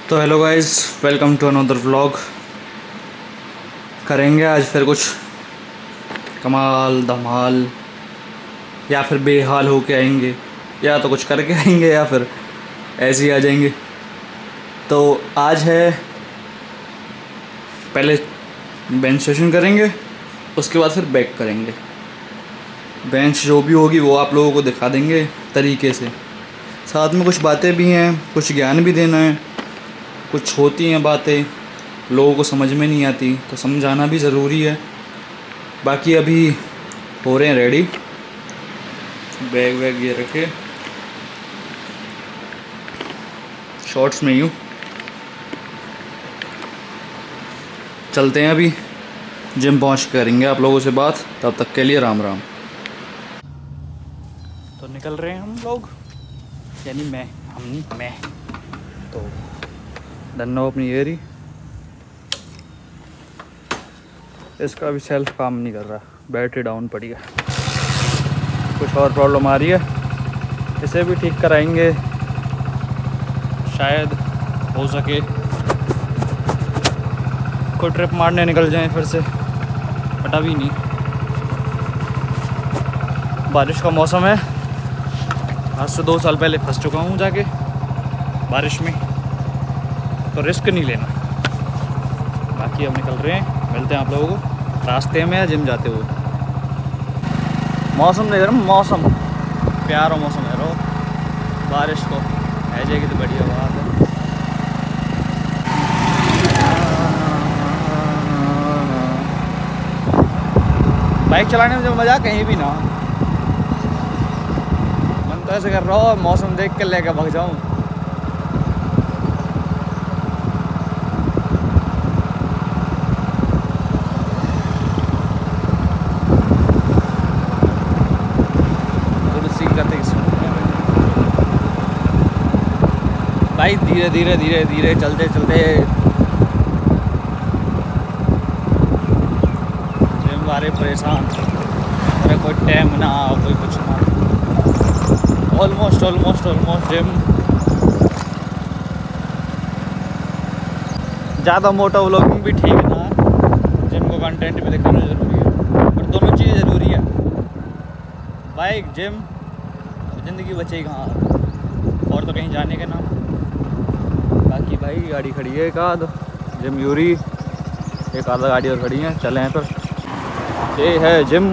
तो hello guys, welcome to another vlog. करेंगे आज फिर कुछ कमाल धमाल, या फिर बेहाल होके आएंगे, या तो कुछ करके आएंगे, या फिर ऐसे ही आ जाएंगे। तो आज है, पहले बेंच सेशन करेंगे, उसके बाद फिर बैक करेंगे। बेंच जो भी होगी वो आप लोगों को दिखा देंगे तरीके से। साथ में कुछ बातें भी हैं, कुछ ज्ञान भी देना है। कुछ होती हैं बातें लोगों को समझ में नहीं आती, तो समझाना भी ज़रूरी है। बाकी अभी हो रहे हैं रेडी, बैग वैग ये रखे, शॉर्ट्स में यूँ चलते हैं। अभी जिम पहुंच करेंगे आप लोगों से बात, तब तक के लिए राम राम। तो निकल रहे हैं हम लोग, यानी मैं तो धन्नो अपनी एरी। इसका भी सेल्फ काम नहीं कर रहा, बैटरी डाउन पड़ी है, कुछ और प्रॉब्लम आ रही है। इसे भी ठीक कराएंगे, शायद हो सके कोई ट्रिप मारने निकल जाए फिर से, बट अभी नहीं। बारिश का मौसम है, आज से 2 साल पहले फंस चुका हूँ जाके बारिश में, तो रिस्क नहीं लेना। बाकी अब निकल रहे हैं, मिलते हैं आप लोगों को रास्ते में या जिम जाते हुए। मौसम देख रहे हो, मौसम प्यारा मौसम है। रो बारिश को है जाएगी तो बढ़िया बात है। बाइक चलाने में जो मज़ा कहीं भी ना, मन तो ऐसे कर रहा हो मौसम देख के लेकर भाग जाऊँ। भाई धीरे धीरे धीरे धीरे चलते चलते जिम वाले परेशान, अरे कोई टाइम ना, कोई कुछ ना। Almost gym. ज़्यादा मोटा व्लॉगिंग भी ठीक ना, जिम को कंटेंट भी दिखाना ज़रूरी है, पर दोनों चीज़ ज़रूरी है। बाइक जिम, ज़िंदगी बचेगी कहाँ और तो कहीं जाने के नाम। बाकी भाई गाड़ी खड़ी है एक आध, जिम यूरी, एक आधा गाड़ी और खड़ी है। चले हैं फिर, ये है जिम।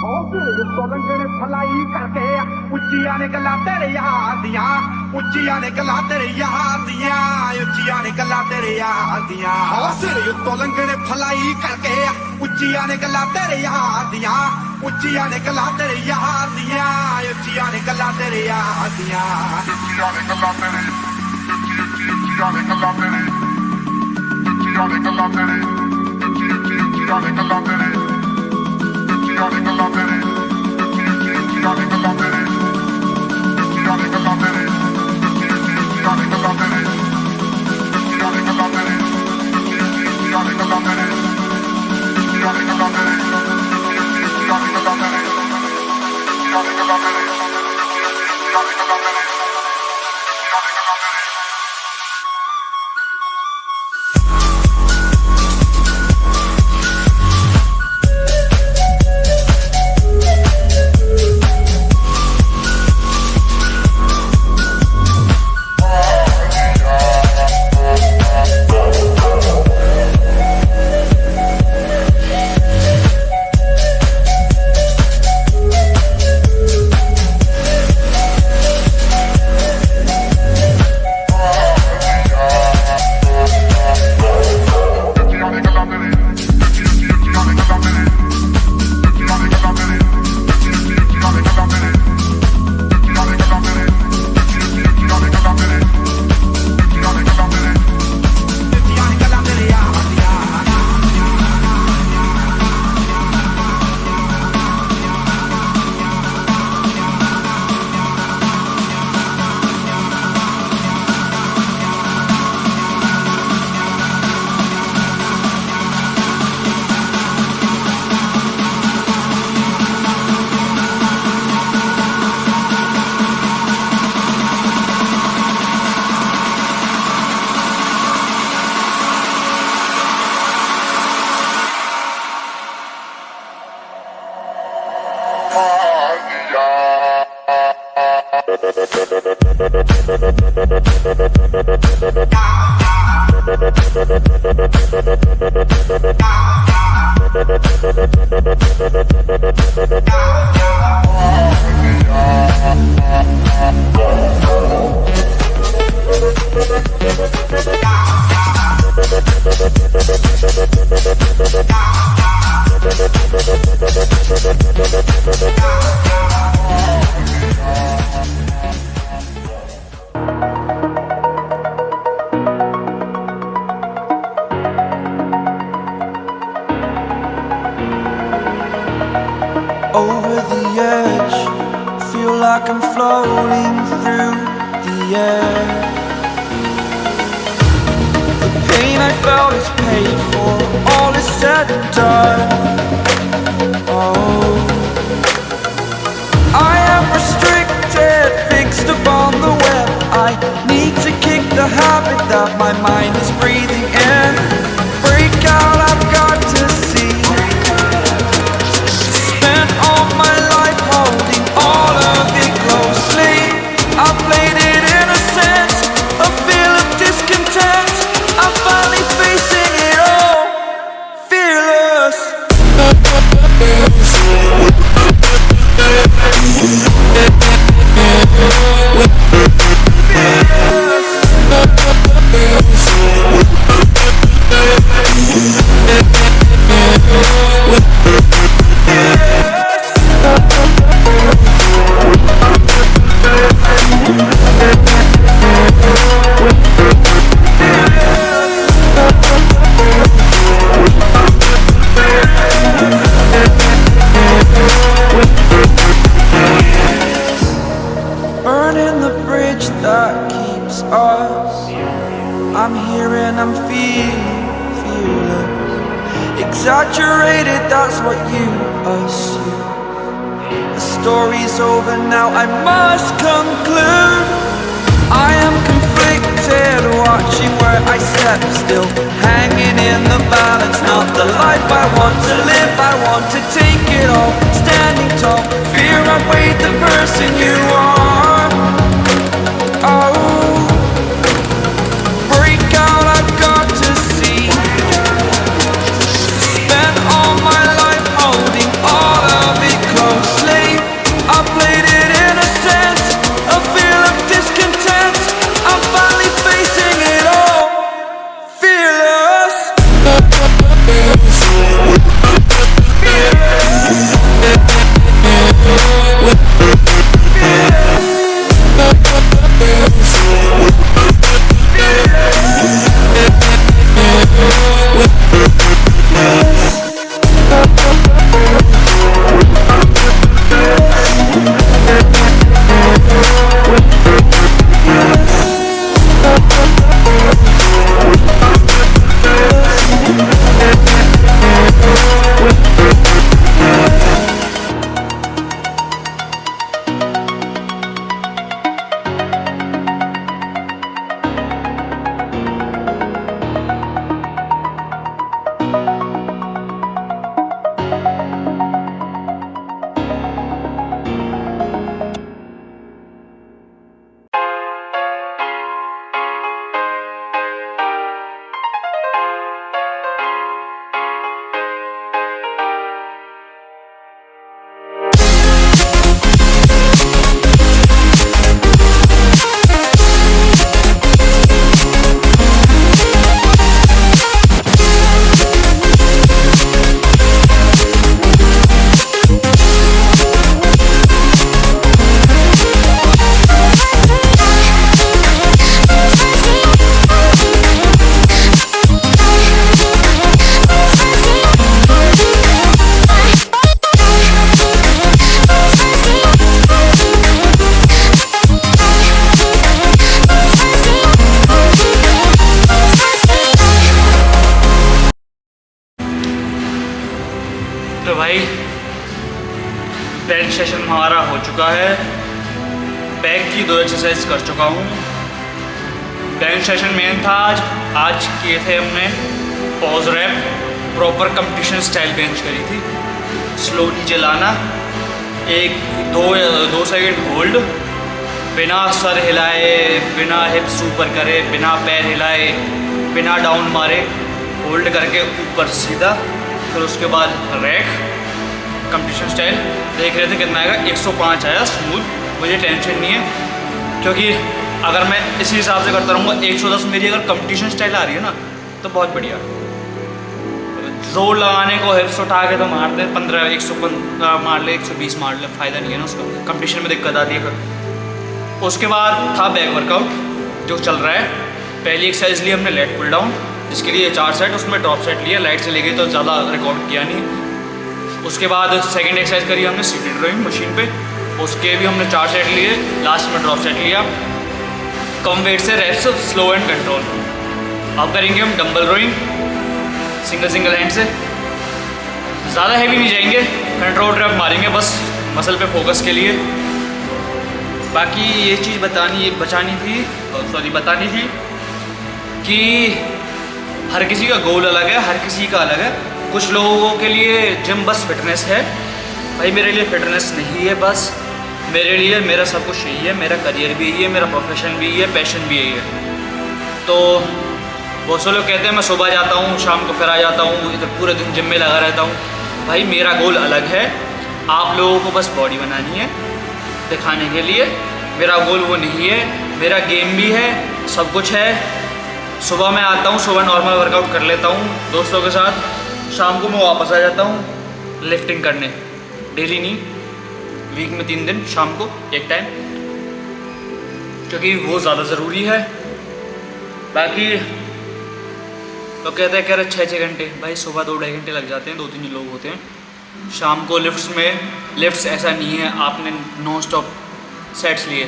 सोलंग ने भलाई करके उच्चिया ने गला तेरे यार दिया उच्चिया ने गला तेरे यार दिया उच्चिया ने गला तेरे यार दिया सिर सोलंग ने भलाई करके उच्चिया ने गला तेरे यार दिया उच्चिया ने गला तेरे यार दिया उच्चिया ने गला तेरे यार दिया उच्चिया ने गला तेरे उच्चिया ने गला तेरे उच्चिया ने गला तेरे उच्चिया ने गला तेरे उच्चिया ने गला तेरे Johnny Galantere, Johnny Galantere, Johnny Galantere, Johnny Galantere, Johnny Galantere, Johnny Galantere, Johnny Galantere, Johnny Galantere, Johnny Galantere. Over the edge, feel like I'm floating through the air. The pain I felt is paid for, all is said and done. Oh, I am restricted, fixed upon the web. I need to kick the habit that my mind is breathing in. Break out, I've got to see. Spent all my life holding all of it closely. I played it innocent, a feel of discontent. I'm finally facing it all, fearless. Burning the bridge that keeps us. I'm here and I'm feeling fearless. Exaggerated, that's what you assume. The story's over now, I must conclude. I am conflicted, watching where I step still, hanging in the balance. Not the life I want to live, I want to take it all. Standing tall, fear outweighed the person you are. Oh, break out, I've got to see. Spent all my life holding all of it close. Bench session हमारा हो चुका है। Back की 2 exercise कर चुका हूँ। Bench session main था आज किए थे हमने pause rep, proper competition style bench करी थी। स्लो नीचे लाना, 1-2 सेकंड होल्ड, बिना सर हिलाए, बिना हिप्स ऊपर करे, बिना पैर हिलाए, बिना डाउन मारे, होल्ड करके ऊपर सीधा। फिर उसके बाद रैक कंपटीशन स्टाइल देख रहे थे कितना आएगा। 105 आया स्मूथ, मुझे टेंशन नहीं है क्योंकि अगर मैं इसी हिसाब से करता रहूँगा 110 मेरी अगर कंपटीशन स्टाइल आ रही है ना तो बहुत बढ़िया। जोर लगाने को हिप्स उठा के तो मार दे 15, 115 मार ले, 120 मार ले, फ़ायदा नहीं है ना उसका, कंपटीशन में दिक्कत आती है फिर। उसके बाद था बैक वर्कआउट जो चल रहा है। पहली एक्सरसाइज ली हमने लेट पुल डाउन, जिसके लिए 4 सेट, उसमें ड्रॉप सेट लिया, लाइट से ले गई तो ज़्यादा रिकॉर्ड किया नहीं। उसके बाद सेकंड एक्सरसाइज करी हमने सीटेड रोइंग मशीन पे, उसके भी हमने 4 सेट लिए, लास्ट में ड्रॉप सेट लिया। कम वेट से रेप्स, स्लो एंड कंट्रोल। अब करेंगे हम डंबल रोइंग सिंगल हैंड से, ज़्यादा हैवी नहीं जाएंगे, कंट्रोल रैप मारेंगे बस मसल पे फोकस के लिए। बाकी ये चीज़ बतानी थी कि हर किसी का गोल अलग है, हर किसी का अलग है। कुछ लोगों के लिए जिम बस फिटनेस है, भाई मेरे लिए फिटनेस नहीं है बस, मेरे लिए मेरा सब कुछ यही है, मेरा करियर भी यही है, मेरा प्रोफेशन भी यही है, पैशन भी यही है। तो बहुत से लोग कहते हैं मैं सुबह जाता हूँ, शाम को फिर आ जाता हूँ, इधर पूरे दिन जिम में लगा रहता हूँ। भाई मेरा गोल अलग है, आप लोगों को बस बॉडी बनानी है दिखाने के लिए, मेरा गोल वो नहीं है। मेरा गेम भी है, सब कुछ है। सुबह मैं आता हूँ, सुबह नॉर्मल वर्कआउट कर लेता हूँ दोस्तों के साथ, शाम को मैं वापस आ जाता हूँ लिफ्टिंग करने, डेली नहीं, वीक में 3 दिन शाम को एक टाइम, क्योंकि वो ज़्यादा ज़रूरी है। बाकी तो कहते हैं 6 घंटे, भाई सुबह 2-2.5 घंटे लग जाते हैं, 2-3 लोग होते हैं। शाम को लिफ्ट्स ऐसा नहीं है आपने नॉन स्टॉप सेट्स लिए,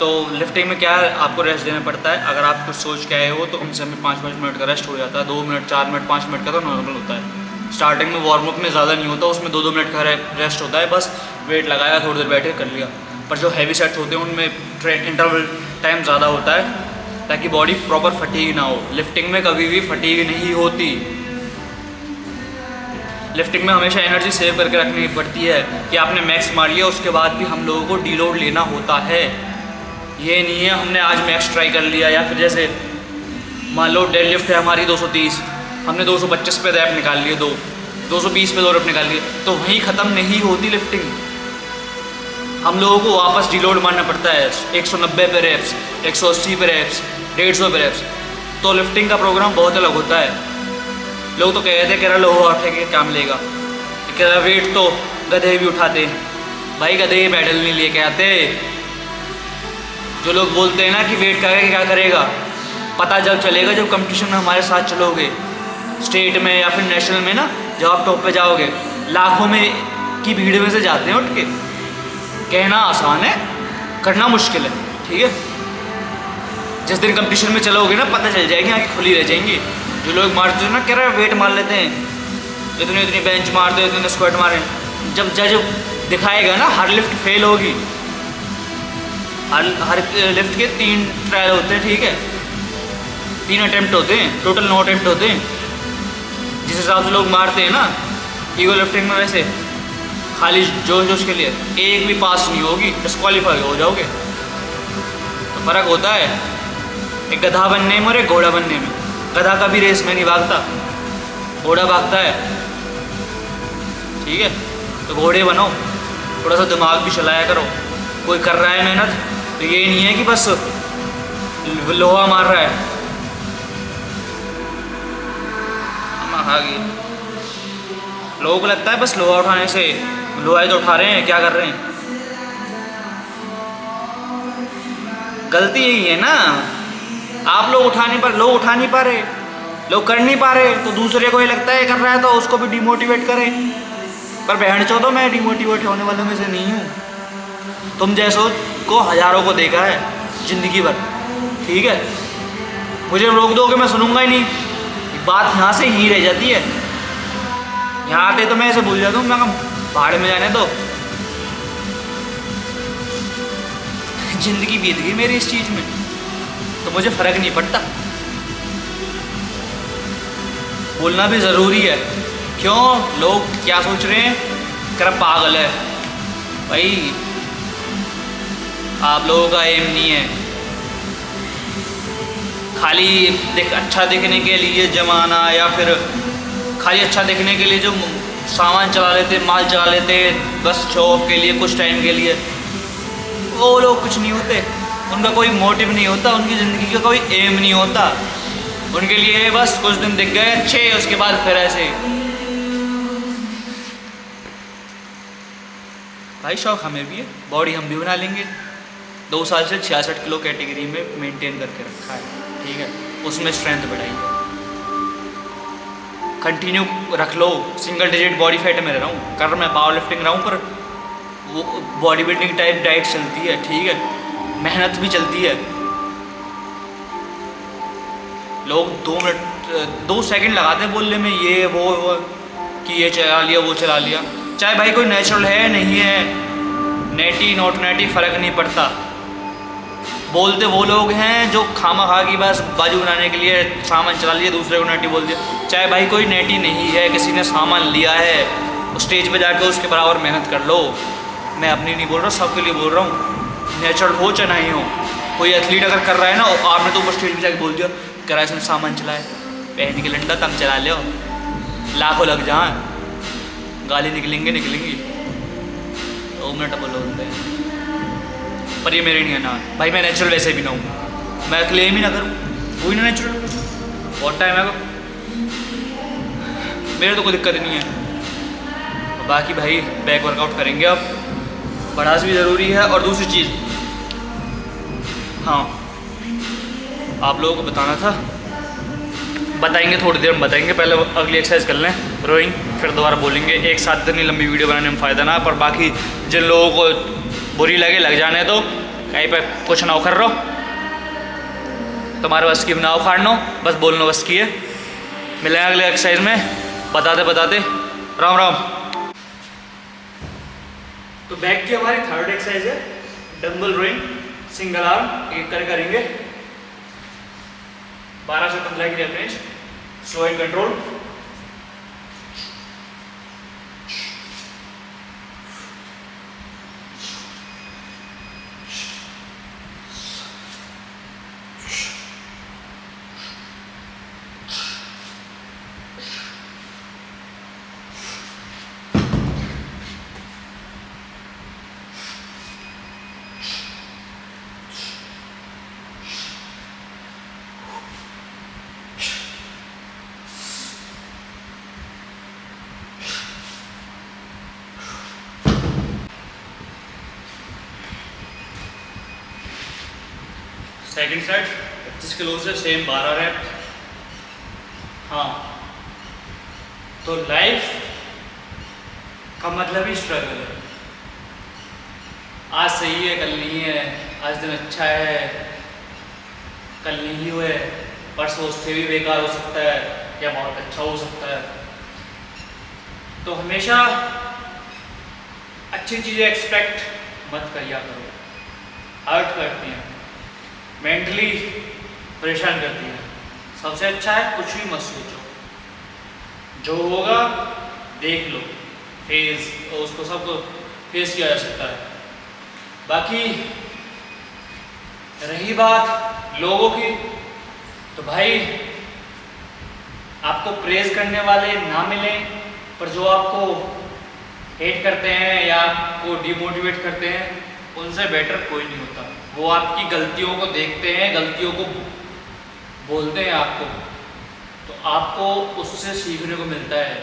तो लिफ्टिंग में क्या है आपको रेस्ट देना पड़ता है। अगर आप कुछ सोच के आए हो तो कम से कम 5-5 मिनट का रेस्ट हो जाता है, 2 मिनट, 4 मिनट, 5 मिनट का तो नॉर्मल होता है। स्टार्टिंग में वार्म अप में ज़्यादा नहीं होता, उसमें 2-2 मिनट का रेस्ट होता है, बस वेट लगाया, थोड़ी देर बैठे कर लिया। पर जो हैवी सेट्स होते हैं उनमें इंटरवल टाइम ज़्यादा होता है ताकि बॉडी प्रॉपर फटीग ना हो। लिफ्टिंग में कभी भी फटीग नहीं होती, लिफ्टिंग में हमेशा एनर्जी सेव करके रखनी पड़ती है कि आपने मैक्स मार लिया, उसके बाद भी हम लोगों को डीलोड लेना होता है। ये नहीं है हमने आज मैक्स ट्राई कर लिया, या फिर जैसे मान लो डेड लिफ्ट है हमारी 230, हमने 225 पे रैप निकाल लिए, 220 पे 2 रैप निकाल लिए, तो वहीं ख़त्म नहीं होती लिफ्टिंग। हम लोगों को वापस डीलोड मारना पड़ता है 190 पे रैप्स, 180 पे रैप्स, 150 पे रैप्स। तो लिफ्टिंग का प्रोग्राम बहुत अलग होता है। लोग तो कहते हैं कह लोहा उठेंगे क्या मिलेगा, कह रहा वेट तो गधे भी उठाते, भाई गधे मेडल नहीं लेके आते। जो लोग बोलते हैं ना कि वेट करके क्या करेगा, पता जब चलेगा जब कंपटीशन में हमारे साथ चलोगे, स्टेट में या फिर नेशनल में ना, जब आप टॉप पे जाओगे, लाखों में की भीड़ में से जाते हैं उठ के। कहना आसान है, करना मुश्किल है, ठीक है। जिस दिन कंपटीशन में चलोगे ना पता चल जाएगी, आँखें खुली रह जाएंगी। जो लोग मारते हैं ना कह रहे हैं वेट मार लेते हैं, इतनी बेंच मारते हैं, इतने स्क्वाट मारे, जब जज दिखाएगा ना हर लिफ्ट फेल होगी। हर लिफ्ट के 3 ट्रायल होते हैं, ठीक है, 3 अटेम्प्ट होते हैं, टोटल 9 अटेम्प्ट होते हैं। जिस हिसाब से लोग मारते हैं ना ईगो लिफ्टिंग में, वैसे खाली जोश के लिए एक भी पास नहीं होगी, डिस्क्वालीफाई हो जाओगे। तो फ़र्क होता है एक गधा बनने में और एक घोड़ा बनने में। गधा कभी रेस में नहीं भागता, घोड़ा भागता है, ठीक है। तो घोड़े बनो, थोड़ा सा दिमाग भी चलाया करो। कोई कर रहा है मेहनत तो ये नहीं है कि बस लोहा मार रहा है। लोगों को लगता है बस लोहा उठाने से, लोहा तो उठा रहे हैं, क्या कर रहे हैं। गलती यही है ना, आप लोग उठा नहीं पा रहे, लोग कर नहीं पा रहे, तो दूसरे को ये लगता है कर रहा है तो उसको भी डिमोटिवेट करें। पर बहन चो तो मैं डिमोटिवेट होने वालों में से नहीं हूँ। तुम जैसों को हज़ारों को देखा है ज़िंदगी भर, ठीक है। मुझे रोक दो कि मैं सुनूंगा ही नहीं, बात यहाँ से ही रह जाती है। यहाँ आते तो मैं ऐसे भूल जाता हूँ, मैं भाड़ में जाने दो, ज़िंदगी बीत गई मेरी इस चीज़ में, तो मुझे फ़र्क नहीं पड़ता। बोलना भी ज़रूरी है। क्यों? लोग क्या सोच रहे हैं, कर पागल है भाई। आप लोगों का एम नहीं है खाली अच्छा दिखने के लिए ज़माना, या फिर खाली अच्छा दिखने के लिए जो सामान चला लेते, माल चला लेते, बस शो ऑफ के लिए, कुछ टाइम के लिए। वो लोग कुछ नहीं होते, उनका कोई मोटिव नहीं होता, उनकी ज़िंदगी का कोई एम नहीं होता। उनके लिए बस कुछ दिन दिख गए अच्छे, उसके बाद फिर ऐसे। भाई शौक हमें भी है, बॉडी हम भी बना लेंगे। 2 साल से 66 किलो कैटेगरी में मेंटेन करके रखा है, ठीक है। उसमें स्ट्रेंथ बढ़ाई, कंटिन्यू रख लो। सिंगल डिजिट बॉडी फैट में रह रहा हूँ, कर मैं पावर लिफ्टिंग रहा हूँ, पर वो बॉडी बिल्डिंग टाइप डाइट चलती है, ठीक है, मेहनत भी चलती है। लोग 2 सेकंड लगाते हैं बोलने में, ये वो कि ये चला लिया, वो चला लिया। चाहे भाई कोई नेचुरल है नहीं है, नेटी नॉट नेटी फ़र्क नहीं पड़ता। बोलते वो लोग हैं जो खामा खा की बस बाजू बनाने के लिए सामान चला लिया, दूसरे को नेटी बोल दिया। चाहे भाई कोई नेटी नहीं है, किसी ने सामान लिया है, उस स्टेज पे जाकर उसके बराबर मेहनत कर लो। मैं अपनी नहीं बोल रहा, सबके लिए बोल रहा हूँ। नेचुरल हो चाहे नहीं हो, कोई एथलीट अगर कर रहा है ना, आपने तो ऊपर स्टेज पे जाकर बोल दिया करा इसने सामान चलाए, पहन के लंडा तम चला लो, लाखों लग जाए, गाली निकलेंगी 2 मिनट बोलते हैं। पर ये मेरे नहीं है ना भाई, मैं नेचुरल वैसे भी ना हूँ, मैं क्लेम ही ना करूँ, कोई ना नेचुरल। बहुत टाइम है मेरे तो कोई दिक्कत नहीं है। बाकी भाई बैक वर्कआउट करेंगे अब, बढ़ास भी ज़रूरी है। और दूसरी चीज़, हाँ आप लोगों को बताना था, बताएंगे थोड़ी देर में बताएंगे, पहले अगली एक्सरसाइज कर लें रोइंग, फिर दोबारा बोलेंगे। एक साथ इतनी लंबी वीडियो बनाने में फ़ायदा ना, पर बाकी जिन लोगों को बुरी लगे लग जाने तो, कहीं पे कुछ ना उखड़ रहो, तुम्हारे बस की ना उखाड़नो, बस बोलना बस की है। मिलेंगे अगले एक्सरसाइज में, बताते बताते। राम राम। तो बैक की हमारी 3rd एक्सरसाइज है डंबल रोइंग, सिंगल आर्म, एक कर करेंगे 12 से 15 की range, slow and control. Second set 25 kilo से सेम 12 रैप। हाँ, तो लाइफ का मतलब ही स्ट्रगल है। आज सही है, कल नहीं है, आज दिन अच्छा है, कल नहीं हुए, परसों उससे भी बेकार हो सकता है या बहुत अच्छा हो सकता है। तो हमेशा अच्छी चीज़ें एक्सपेक्ट मत करिया करो, हर्ट करती हैं, मेंटली परेशान करती है। सबसे अच्छा है कुछ भी मत सोचो, जो होगा देख लो, फेस उसको सबको फेस किया जा सकता है। बाकी रही बात लोगों की, तो भाई आपको प्रेज करने वाले ना मिलें, पर जो आपको हेट करते हैं या आपको डिमोटिवेट करते हैं, उनसे बेटर कोई नहीं होता। वो आपकी गलतियों को देखते हैं, गलतियों को बोलते हैं आपको, तो आपको उससे सीखने को मिलता है।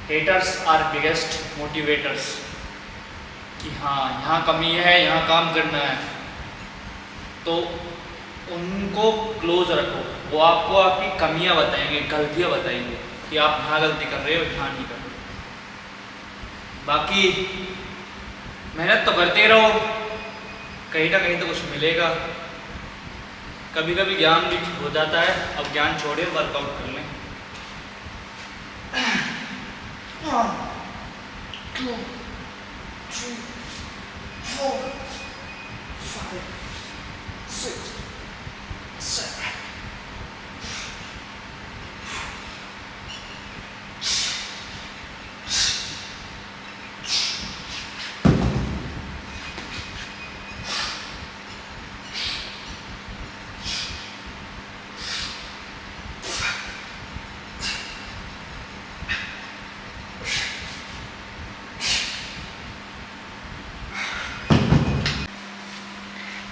हेटर्स आर बिगेस्ट मोटिवेटर्स, कि हाँ यहाँ कमी है, यहाँ काम करना है, तो उनको क्लोज रखो। वो आपको आपकी कमियां बताएंगे, गलतियां बताएंगे कि आप यहाँ गलती कर रहे हो, यहाँ नहीं कर रहे। बाकी मेहनत तो करते रहो, कहीं ना कहीं तो कुछ मिलेगा। कभी कभी ज्ञान भी हो जाता है। अब ज्ञान छोड़े, वर्कआउट कर लें।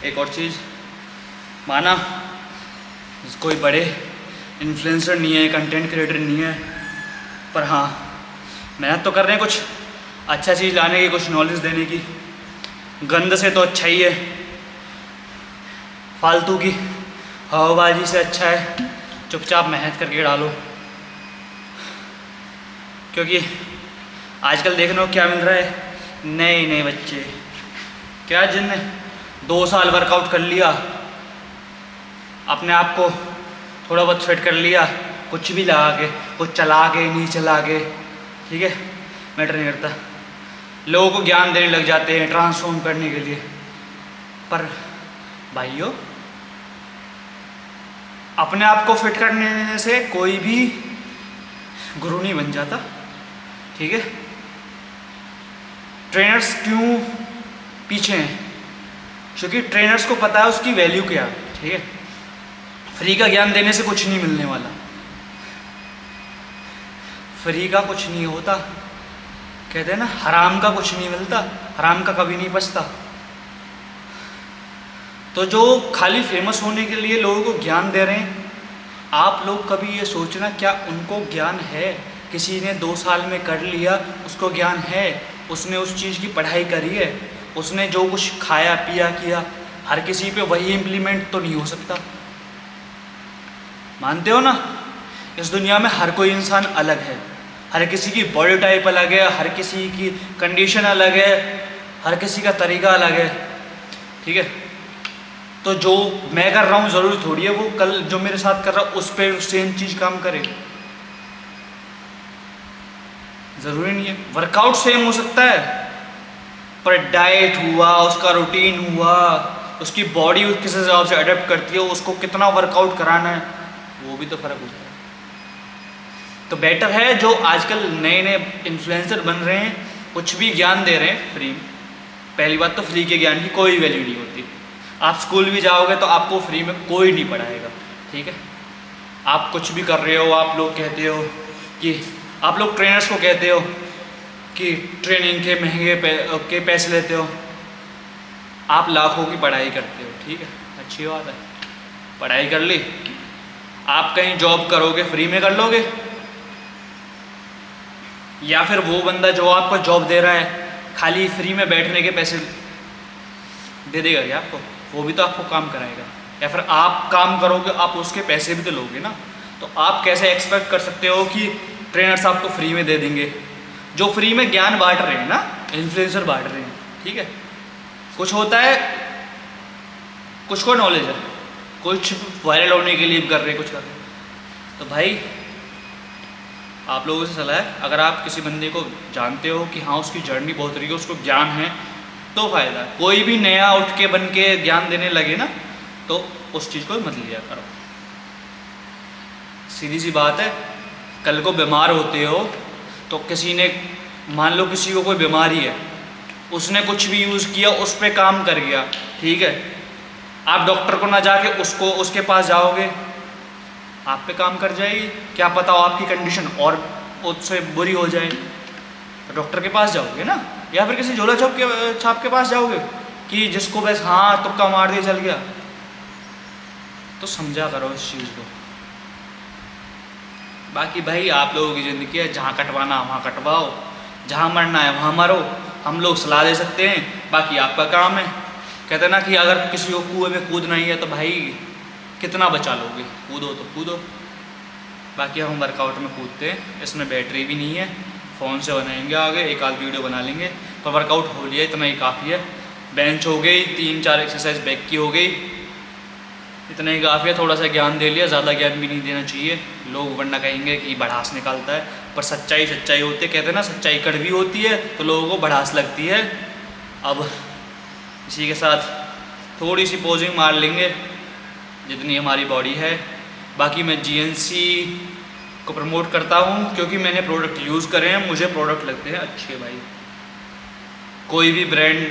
एक और चीज़, माना कोई बड़े इन्फ्लुएंसर नहीं है, कंटेंट क्रिएटर नहीं है, पर हाँ मेहनत तो कर रहे हैं कुछ अच्छा चीज़ लाने की, कुछ नॉलेज देने की। गंद से तो अच्छा ही है, फालतू की हवाबाजी से अच्छा है चुपचाप मेहनत करके डालो। क्योंकि आजकल देखने को क्या मिल रहा है, नए नए बच्चे क्या जिनने 2 साल वर्कआउट कर लिया, अपने आप को थोड़ा बहुत फिट कर लिया, कुछ भी लगा के, कुछ चला के नहीं चला के, ठीक है, मैटर नहीं करता, लोगों को ज्ञान देने लग जाते हैं ट्रांसफॉर्म करने के लिए। पर भाइयों, अपने आप को फिट करने से कोई भी गुरु नहीं बन जाता, ठीक है। ट्रेनर्स क्यों पीछे हैं? क्योंकि ट्रेनर्स को पता है उसकी वैल्यू क्या है, ठीक है। फ्री का ज्ञान देने से कुछ नहीं मिलने वाला, फ्री का कुछ नहीं होता, कहते हैं ना हराम का कुछ नहीं मिलता, हराम का कभी नहीं बचता। तो जो खाली फेमस होने के लिए लोगों को ज्ञान दे रहे हैं, आप लोग कभी ये सोचना क्या उनको ज्ञान है? किसी ने 2 साल में कर लिया, उसको ज्ञान है, उसने उस चीज़ की पढ़ाई करी है, उसने जो कुछ खाया पिया किया, हर किसी पे वही इम्प्लीमेंट तो नहीं हो सकता। मानते हो ना, इस दुनिया में हर कोई इंसान अलग है, हर किसी की बॉडी टाइप अलग है, हर किसी की कंडीशन अलग है, हर किसी का तरीका अलग है, ठीक है। तो जो मैं कर रहा हूँ ज़रूरी थोड़ी है वो कल जो मेरे साथ कर रहा है उस पर सेम चीज़ काम करे, ज़रूरी नहीं है। वर्कआउट सेम हो सकता है, पर डाइट हुआ, उसका रूटीन हुआ, उसकी बॉडी किस हिसाब से अडेप्ट करती है, उसको कितना वर्कआउट कराना है, वो भी तो फ़र्क होता है। तो बेटर है जो आजकल नए नए इन्फ्लुएंसर बन रहे हैं, कुछ भी ज्ञान दे रहे हैं फ्री। पहली बात तो फ्री के ज्ञान की कोई वैल्यू नहीं होती। आप स्कूल भी जाओगे तो आपको फ्री में कोई नहीं पढ़ाएगा, ठीक है। आप कुछ भी कर रहे हो, आप लोग कहते हो कि आप लोग ट्रेनर्स को कहते हो कि ट्रेनिंग के महंगे के पैसे लेते हो, आप लाखों की पढ़ाई करते हो, ठीक है, अच्छी बात है, पढ़ाई कर ली। आप कहीं जॉब करोगे फ्री में कर लोगे, या फिर वो बंदा जो आपको जॉब दे रहा है खाली फ्री में बैठने के पैसे दे देगा क्या आपको? वो भी तो आपको काम कराएगा। या फिर आप काम करोगे, आप उसके पैसे भी तो लोगे ना। तो आप कैसे एक्सपेक्ट कर सकते हो कि ट्रेनर्स आपको फ्री में दे देंगे? जो फ्री में ज्ञान बांट रहे हैं ना, इन्फ्लुएंसर बांट रहे हैं, ठीक है। कुछ होता है, कुछ को नॉलेज है, कुछ वायरल होने के लिए कर रहे हैं, कुछ कर रहे हैं। तो भाई आप लोगों से सलाह है, अगर आप किसी बंदे को जानते हो कि हाँ उसकी जर्नी बहुत रही है, उसको ज्ञान है, तो फ़ायदा है। कोई भी नया उठ के बन के ज्ञान देने लगे ना, तो उस चीज़ को मत लिया करो। सीधी सी बात है, कल को बीमार होते हो तो किसी ने, मान लो किसी को कोई बीमारी है, उसने कुछ भी यूज़ किया, उस पर काम कर गया, ठीक है। आप डॉक्टर को ना जाके उसके पास जाओगे, आप पे काम कर जाएगी, क्या पता हो आपकी कंडीशन और उससे बुरी हो जाए, तो डॉक्टर के पास जाओगे ना, या फिर किसी झोला छाप के पास जाओगे कि जिसको बस हाँ तुक्का मार दिया चल गया। तो समझा करो इस चीज़ को। बाकी भाई आप लोगों की ज़िंदगी है, जहाँ कटवाना वहाँ कटवाओ, जहाँ मरना है वहाँ मरो। हम लोग सलाह दे सकते हैं, बाकी आपका काम है। कहते ना कि अगर किसी को कुएं में कूदना ही है तो भाई कितना बचा लोगे, कूदो तो कूदो। बाकी हम वर्कआउट में कूदते हैं, इसमें बैटरी भी नहीं है, फ़ोन से बनाएंगे आगे, एक आध वीडियो बना लेंगे, पर वर्कआउट हो लिया इतना ही काफ़ी है। बेंच हो गई, 3-4 एक्सरसाइज बैक की हो गई, इतना ही काफ़ी है। थोड़ा सा ज्ञान दे लिया, ज़्यादा ज्ञान भी नहीं देना चाहिए, लोग वरना कहेंगे कि भड़ास निकालता है। पर सच्चाई सच्चाई होती है, कहते हैं ना सच्चाई कड़वी होती है तो लोगों को भड़ास लगती है। अब इसी के साथ थोड़ी सी पोजिंग मार लेंगे जितनी हमारी बॉडी है। बाकी मैं GNC को प्रमोट करता हूँ क्योंकि मैंने प्रोडक्ट यूज़ करे हैं, मुझे प्रोडक्ट लगते हैं अच्छे भाई। कोई भी ब्रांड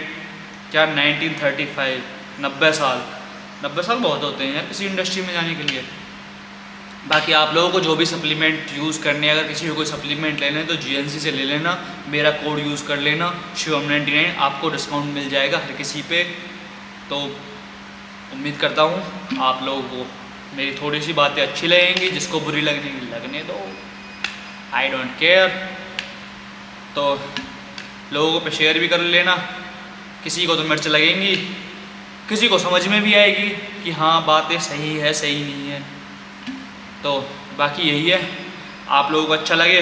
क्या 1935 90 साल बहुत होते हैं यार किसी इंडस्ट्री में जाने के लिए। बाकी आप लोगों को जो भी सप्लीमेंट यूज़ करने हैं, अगर किसी को कोई सप्लीमेंट लेना है तो GNC से ले लेना, मेरा कोड यूज़ कर लेना शिवम99, आपको डिस्काउंट मिल जाएगा हर किसी पे। तो उम्मीद करता हूँ आप लोगों को मेरी थोड़ी सी बातें अच्छी लगेंगी, जिसको बुरी लगने दो, आई डोंट केयर। तो लोगों पे शेयर भी कर लेना, किसी को तो मिर्च लगेंगी, किसी को समझ में भी आएगी कि हाँ बातें सही है सही नहीं है। तो बाकी यही है, आप लोगों को अच्छा लगे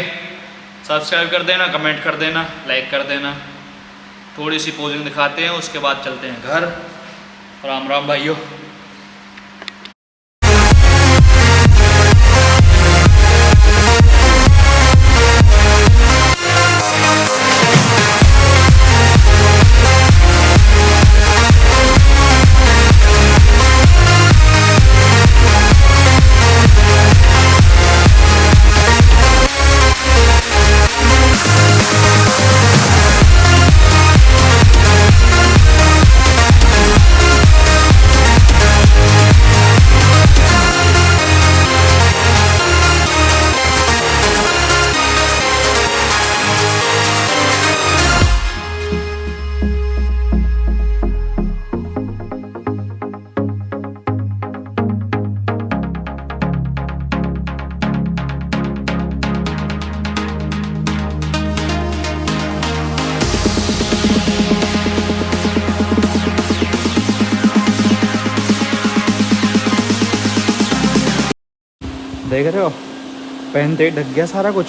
सब्सक्राइब कर देना, कमेंट कर देना, लाइक कर देना। थोड़ी सी पोजिंग दिखाते हैं, उसके बाद चलते हैं घर। राम राम भाइयों। देख रहे हो पहनते ही ढक गया सारा कुछ।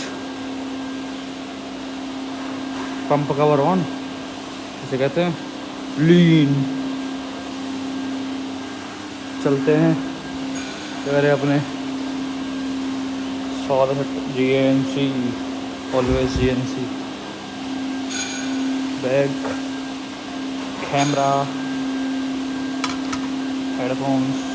पंप कवर ऑन, इसे कहते हैं लीन। चलते हैं अरे अपने GNC, always GNC। Bag, camera, headphones,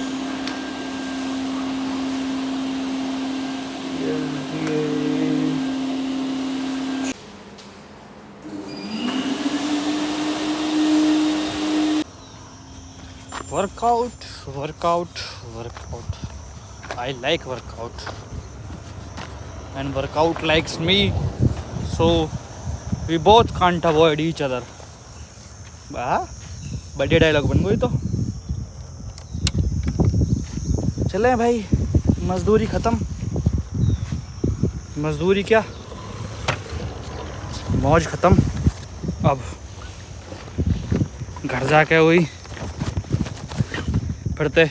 workout. I like workout and workout likes me, so we both can't avoid each other। बढ़िया डायलॉग बन गई। तो चले भाई, मजदूरी ख़त्म। मजदूरी क्या, मौज ख़त्म। अब घर जाके वही फिरते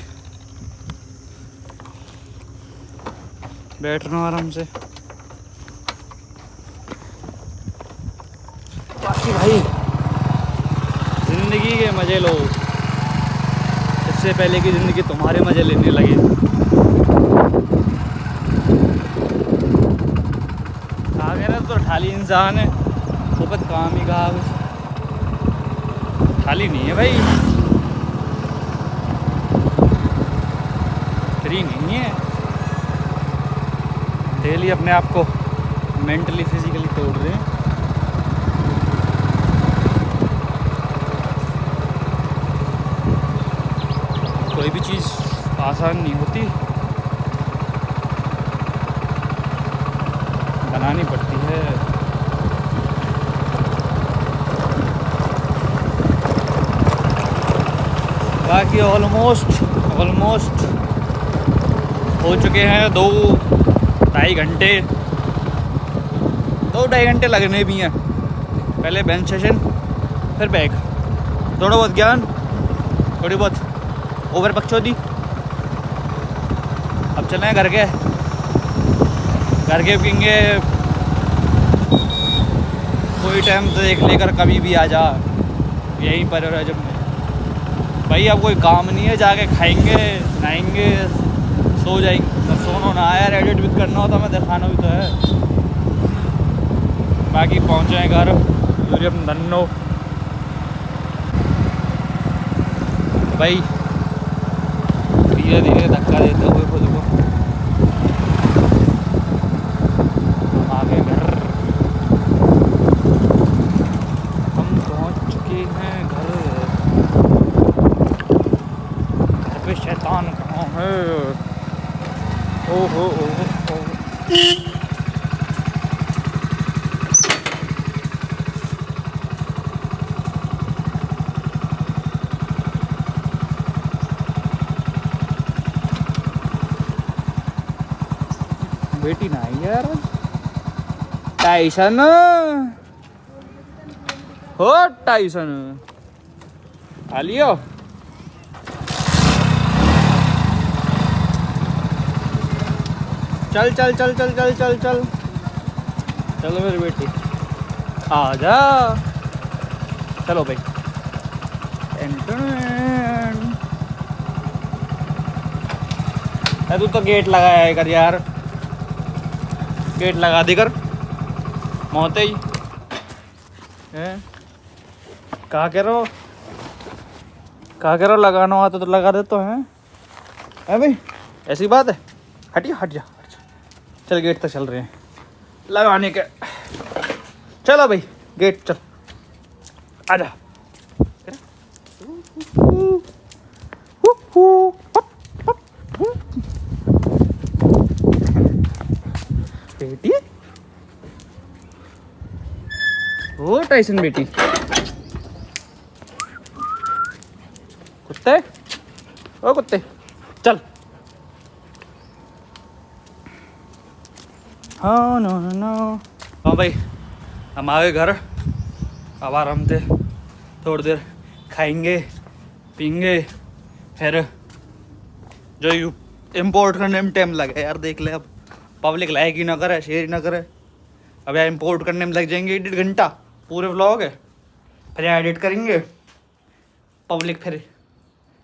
बैठना आराम से। बाकी भाई ज़िंदगी के मज़े लो, इससे पहले की ज़िंदगी तुम्हारे मज़े लेने लगे। आगे ना तो ठाली इंसान है, फुकत काम ही कहा कुछ, ठाली नहीं है भाई, फ्री नहीं है। डेली अपने आप को मेंटली फिजिकली तोड़ रहे हैं। कोई भी चीज़ आसान नहीं होती, बनानी पड़ती है। बाकी ऑलमोस्ट हो चुके हैं 2-2.5 घंटे। 2-2.5 घंटे लगने भी हैं। पहले बेंच सेशन, फिर बैक, थोड़ा बहुत ज्ञान, थोड़ी बहुत ओवर बकचोदी। अब चले हैं घर के पिंगे। कोई टाइम तो देख लेकर कभी भी आ जा, यहीं पर है। जब भाई अब कोई काम नहीं है, जाके खाएंगे नहाएंगे सो जाएंगे। सोना ना यार, एडिट भी करना होता, मैं दिखाना भी तो है। बाकी पहुँचे हैं घर, यूरियम धन्नो। भाई धीरे धीरे धक्का देते हुए खुद को हम आ गए घर। हम पहुंच चुके हैं घर। घर पे शैतान कहाँ है? ओहो ओहो ओहो। बेटी ना आई यार। टाइसन हो, टाइसन आ लियो। चल चल चल चल चल चल चल चलो मेरी बेटी आ जा। चलो भाई। तू तो गेट लगाया कर यार, गेट लगा दी कर मौते ही हैं। कहा कह रहे हो लगाना आता तो लगा दे तो हैं है भाई, ऐसी बात है। हटिया हट जा। चल गेट तक चल रहे हैं लगाने के। चलो भाई गेट चल आजा। बेटी ओ टाइसन बेटी, कुत्ते ओ कुत्ते चल। हाँ नो नो। हाँ भाई हम आ गए घर। अब आराम से थोड़ी देर खाएंगे पीएंगे, फिर जो इम्पोर्ट करने में टाइम लगे यार देख ले। अब पब्लिक लाइक ही ना करे, शेयर ही ना करे। अब यार इम्पोर्ट करने में लग जाएंगे 1.5 घंटा पूरे व्लॉग है। फिर एडिट करेंगे, पब्लिक फिर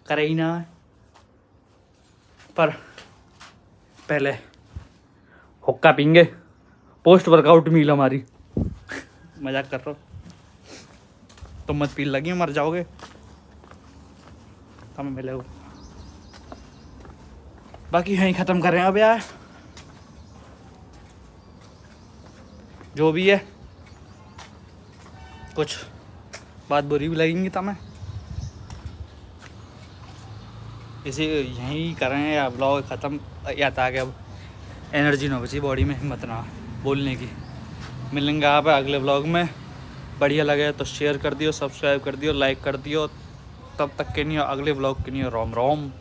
करे ही ना। पर पहले हुक्का पीएंगे, पोस्ट वर्कआउट मील हमारी। मजाक कर रहा हूँ, तुम मत पी, लगी मर जाओगे। हमें मिले हो। बाकी यहीं ख़त्म कर रहे हैं अब यार, जो भी है। कुछ बात बुरी भी लगेंगी तुम्हें, इसे यहीं करें या ब्लॉग ख़त्म या ताकि अब एनर्जी ना बची बॉडी में, हिम्मत ना बोलने की। मिलेंगे आप अगले ब्लॉग में। बढ़िया लगे तो शेयर कर दियो, सब्सक्राइब कर दियो, लाइक कर दियो। तब तक के नहीं, अगले ब्लॉग के नहीं। रोम रोम।